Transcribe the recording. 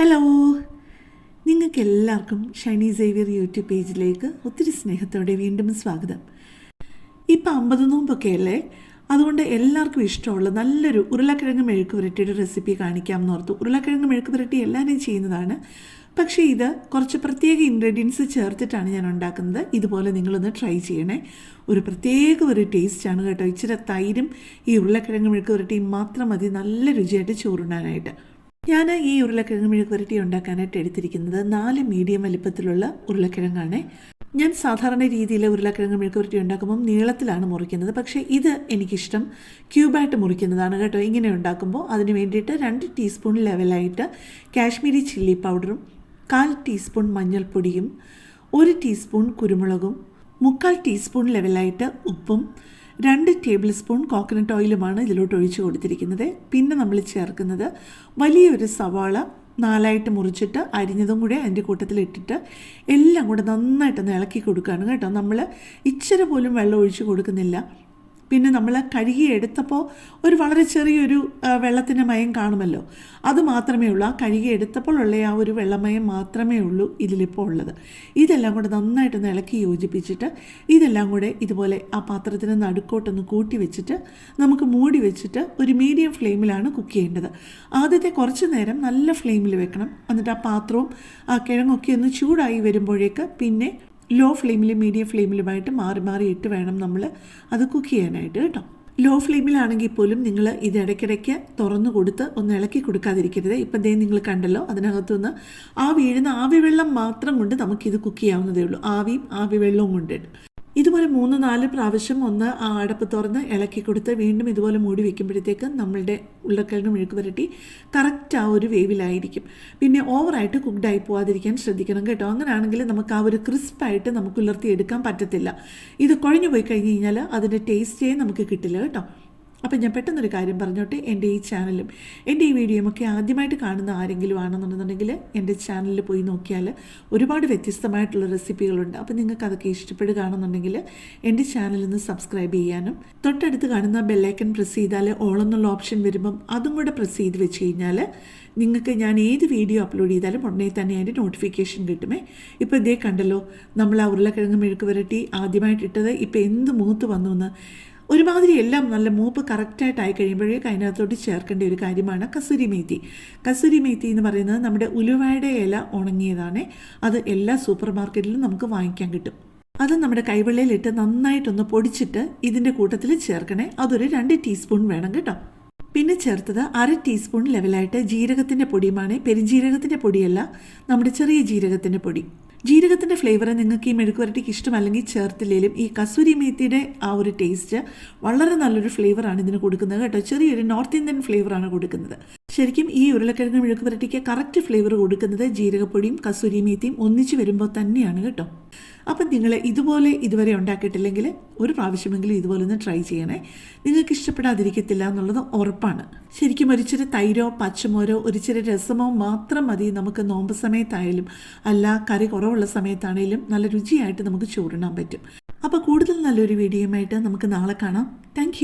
Hello, നിങ്ങൾക്കെല്ലാവർക്കും Shiny Xavier YouTube പേജിലേക്ക് ഒത്തിരി സ്നേഹത്തോടെ വീണ്ടും സ്വാഗതം. ഇപ്പം 50 നോമ്പൊക്കെ അല്ലേ, അതുകൊണ്ട് എല്ലാവർക്കും ഇഷ്ടമുള്ള നല്ലൊരു ഉരുളക്കിഴങ്ങ് മെഴുക്ക് പുരട്ടിയുടെ റെസിപ്പി കാണിക്കാമെന്ന് ഓർത്തു. ഉരുളക്കിഴങ്ങ് മെഴുക്ക് പുരട്ടി എല്ലാവരും ചെയ്യുന്നതാണ്, പക്ഷേ ഇത് കുറച്ച് പ്രത്യേക ഇൻഗ്രീഡിയൻസ് ചേർത്തിട്ടാണ് ഞാൻ ഉണ്ടാക്കുന്നത്. ഇതുപോലെ നിങ്ങളൊന്ന് ട്രൈ ചെയ്യണേ. ഒരു ടേസ്റ്റാണ് കേട്ടോ. ഇച്ചിരി തൈരും ഈ ഉരുളക്കിഴങ്ങ് മെഴുക്ക് പുരട്ടിയും മാത്രം മതി നല്ല രുചിയായിട്ട് ചോറുണ്ണാനായിട്ട്. ഞാൻ ഈ ഉരുളക്കിഴങ്ങ് മെഴുക്ക് പുരട്ടി ഉണ്ടാക്കാനായിട്ട് എടുത്തിരിക്കുന്നത് 4 മീഡിയം വലിപ്പത്തിലുള്ള ഉരുളക്കിഴങ്ങാണ്. ഞാൻ സാധാരണ രീതിയിൽ ഉരുളക്കിഴങ്ങ് മെഴുക്ക് പുരട്ടി ഉണ്ടാക്കുമ്പം നീളത്തിലാണ് മുറിക്കുന്നത്, പക്ഷേ ഇത് എനിക്കിഷ്ടം ക്യൂബായിട്ട് മുറിക്കുന്നതാണ് കേട്ടോ. ഇങ്ങനെ ഉണ്ടാക്കുമ്പോൾ അതിന് വേണ്ടിയിട്ട് 2 ടീസ്പൂൺ ലെവലായിട്ട് കാശ്മീരി ചില്ലി പൗഡറും 1/4 ടീസ്പൂൺ മഞ്ഞൾപ്പൊടിയും 1 ടീസ്പൂൺ കുരുമുളകും 3/4 ടീസ്പൂൺ ലെവലായിട്ട് ഉപ്പും 2 ടേബിൾ സ്പൂൺ കോക്കനട്ട് ഓയിലുമാണ് ഇതിലോട്ട് ഒഴിച്ച് കൊടുത്തിരിക്കുന്നത്. പിന്നെ നമ്മൾ ചേർക്കുന്നത് വലിയൊരു സവാള 4 മുറിച്ചിട്ട് അരിഞ്ഞതും കൂടെ അതിൻ്റെ കൂട്ടത്തിലിട്ടിട്ട് എല്ലാം കൂടെ നന്നായിട്ടൊന്ന് ഇളക്കി കൊടുക്കുകയാണ് കേട്ടോ. നമ്മൾ ഇച്ചിരി പോലും വെള്ളം ഒഴിച്ച് കൊടുക്കുന്നില്ല. പിന്നെ നമ്മൾ കഴുകി എടുത്തപ്പോൾ ഒരു വളരെ ചെറിയൊരു വെള്ളത്തിൻ്റെ മയം കാണുമല്ലോ, അത് മാത്രമേ ഉള്ളൂ. ആ കഴുകി എടുത്തപ്പോൾ ഉള്ള ആ ഒരു വെള്ളമയം മാത്രമേ ഉള്ളൂ ഇതിലിപ്പോൾ ഉള്ളത്. ഇതെല്ലാം കൂടെ നന്നായിട്ടൊന്ന് ഇളക്കി യോജിപ്പിച്ചിട്ട് ഇതെല്ലാം കൂടെ ഇതുപോലെ ആ പാത്രത്തിന് നടുക്കോട്ടൊന്ന് കൂട്ടി വെച്ചിട്ട് നമുക്ക് മൂടി വെച്ചിട്ട് ഒരു മീഡിയം ഫ്ലെയിമിലാണ് കുക്ക് ചെയ്യേണ്ടത്. ആദ്യത്തെ കുറച്ച് നേരം നല്ല ഫ്ലെയിമിൽ വെക്കണം. എന്നിട്ട് ആ പാത്രവും ആ കിഴങ്ങൊക്കെ ഒന്ന് ചൂടായി വരുമ്പോഴേക്ക് പിന്നെ ലോ ഫ്ലെയിമിലും മീഡിയം ഫ്ലെയിമിലുമായിട്ട് മാറി മാറി ഇട്ട് വേണം നമ്മൾ അത് കുക്ക് ചെയ്യാനായിട്ട് കേട്ടോ. ലോ ഫ്ലെയിമിലാണെങ്കിൽ പോലും നിങ്ങൾ ഇത് ഇടയ്ക്കിടയ്ക്ക് തുറന്നു കൊടുത്ത് ഒന്ന് ഇളക്കി കൊടുക്കാതിരിക്കരുത്. ഇപ്പം ദേ നിങ്ങൾ കണ്ടല്ലോ, അതിനകത്തുനിന്ന് ആ വീഴുന്ന ആവി വെള്ളം മാത്രം കൊണ്ട് നമുക്കിത് കുക്ക് ചെയ്യാവുന്നതേ ഉള്ളൂ. ആവിയും ആവി വെള്ളവും കൊണ്ട് ഇതുപോലെ 3-4 പ്രാവശ്യം ഒന്ന് ആ അടപ്പ് തുറന്ന് ഇളക്കി കൊടുത്ത് വീണ്ടും ഇതുപോലെ മൂടി വയ്ക്കുമ്പോഴത്തേക്ക് നമ്മളുടെ ഉരുളക്കിഴങ്ങ് മെഴുക്ക് പുരട്ടി കറക്റ്റ് ആ ഒരു വേവിലായിരിക്കും. പിന്നെ ഓവറായിട്ട് കുക്ക്ഡായി പോകാതിരിക്കാൻ ശ്രദ്ധിക്കണം കേട്ടോ. അങ്ങനെയാണെങ്കിൽ നമുക്ക് ആ ഒരു ക്രിസ്പായിട്ട് നമുക്ക് ഉലർത്തിയെടുക്കാൻ പറ്റത്തില്ല. ഇത് കുഴഞ്ഞു പോയി കഴിഞ്ഞ് കഴിഞ്ഞാൽ അതിൻ്റെ ടേസ്റ്റേ നമുക്ക് കിട്ടില്ല കേട്ടോ. അപ്പം ഞാൻ പെട്ടെന്നൊരു കാര്യം പറഞ്ഞോട്ടെ, എൻ്റെ ഈ ചാനലും എൻ്റെ ഈ വീഡിയോയും ഒക്കെ ആദ്യമായിട്ട് കാണുന്ന ആരെങ്കിലും ആണെന്നുണ്ടെന്നുണ്ടെങ്കിൽ എൻ്റെ ചാനലിൽ പോയി നോക്കിയാൽ ഒരുപാട് വ്യത്യസ്തമായിട്ടുള്ള റെസിപ്പികളുണ്ട്. അപ്പം നിങ്ങൾക്ക് അതൊക്കെ ഇഷ്ടപ്പെടുകയാണെന്നുണ്ടെങ്കിൽ എൻ്റെ ചാനലിൽ നിന്ന് സബ്സ്ക്രൈബ് ചെയ്യാനും തൊട്ടടുത്ത് കാണുന്ന ബെല്ലൈക്കൺ പ്രസ് ചെയ്താൽ ഓൾ എന്നുള്ള ഓപ്ഷൻ വരുമ്പം അതും കൂടെ പ്രസ് ചെയ്ത് വെച്ച് കഴിഞ്ഞാൽ നിങ്ങൾക്ക് ഞാൻ ഏത് വീഡിയോ അപ്ലോഡ് ചെയ്താലും ഉടനെ തന്നെ അതിൻ്റെ നോട്ടിഫിക്കേഷൻ കിട്ടുമേ. ഇപ്പോൾ ഇതേ കണ്ടല്ലോ, നമ്മൾ ആ ഉരുളക്കിഴങ്ങ് മെഴുക്ക് പുരട്ടി ആദ്യമായിട്ടിട്ടത് ഇപ്പോൾ എന്ത് മൂത്ത് വന്നു എന്ന്. ഒരുമാതിരി എല്ലാം നല്ല മൂപ്പ് കറക്റ്റായിട്ടായി കഴിയുമ്പോഴേക്ക് അതിനകത്തോട്ട് ചേർക്കേണ്ട ഒരു കാര്യമാണ് കസൂരി മേത്തി. കസൂരി മേത്തി എന്ന് പറയുന്നത് നമ്മുടെ ഉലുവയുടെ ഇല ഉണങ്ങിയതാണ്. അത് എല്ലാ സൂപ്പർ മാർക്കറ്റിലും നമുക്ക് വാങ്ങിക്കാൻ കിട്ടും. അത് നമ്മുടെ കൈവെള്ളയിലിട്ട് നന്നായിട്ടൊന്ന് പൊടിച്ചിട്ട് ഇതിൻ്റെ കൂട്ടത്തിൽ ചേർക്കണേ. അതൊരു 2 ടീസ്പൂൺ വേണം കേട്ടോ. പിന്നെ ചേർത്തത് 1/2 ടീസ്പൂൺ ലെവലായിട്ട് ജീരകത്തിൻ്റെ പൊടിയുമാണ്. പെരുംജീരകത്തിൻ്റെ പൊടിയല്ല, നമ്മുടെ ചെറിയ ജീരകത്തിൻ്റെ പൊടി. ജീരകത്തിൻ്റെ ഫ്ലേവർ നിങ്ങൾക്ക് ഈ മെഴുക്ക് പുരട്ടിക്ക് ഇഷ്ടമല്ലെങ്കിൽ ചേർത്തില്ലെങ്കിലും ഈ കസൂരി മേത്തിയുടെ ആ ഒരു ടേസ്റ്റ് വളരെ നല്ലൊരു ഫ്ലേവറാണ് ഇതിന് കൊടുക്കുന്നത് കേട്ടോ. ചെറിയൊരു നോർത്ത് ഇന്ത്യൻ ഫ്ലേവറാണ് കൊടുക്കുന്നത്. ശരിക്കും ഈ ഉരുളക്കിഴങ്ങ് മെഴുക്ക് പുരട്ടിക്ക് കറക്റ്റ് ഫ്ലേവർ കൊടുക്കുന്നത് ജീരകപ്പൊടിയും കസൂരി മേത്തിയും ഒന്നിച്ച് വരുമ്പോൾ തന്നെയാണ് കേട്ടോ. അപ്പം നിങ്ങൾ ഇതുവരെ ഉണ്ടാക്കിയിട്ടില്ലെങ്കിൽ ഒരു പ്രാവശ്യമെങ്കിലും ഇതുപോലെ ഒന്ന് ട്രൈ ചെയ്യണേ. നിങ്ങൾക്ക് ഇഷ്ടപ്പെടാതിരിക്കത്തില്ല എന്നുള്ളത് ഉറപ്പാണ്. ശരിക്കും ഒരിച്ചിരി തൈരോ പച്ചമോരോ ഒരിച്ചിരി രസമോ മാത്രം മതി നമുക്ക് നോമ്പ് സമയത്തായാലും അല്ല കറി കുറവുള്ള സമയത്താണെങ്കിലും നല്ല രുചിയായിട്ട് നമുക്ക് ചോറുണ്ണാൻ പറ്റും. അപ്പോൾ കൂടുതൽ നല്ലൊരു വീഡിയോയുമായിട്ട് നമുക്ക് നാളെ കാണാം. താങ്ക്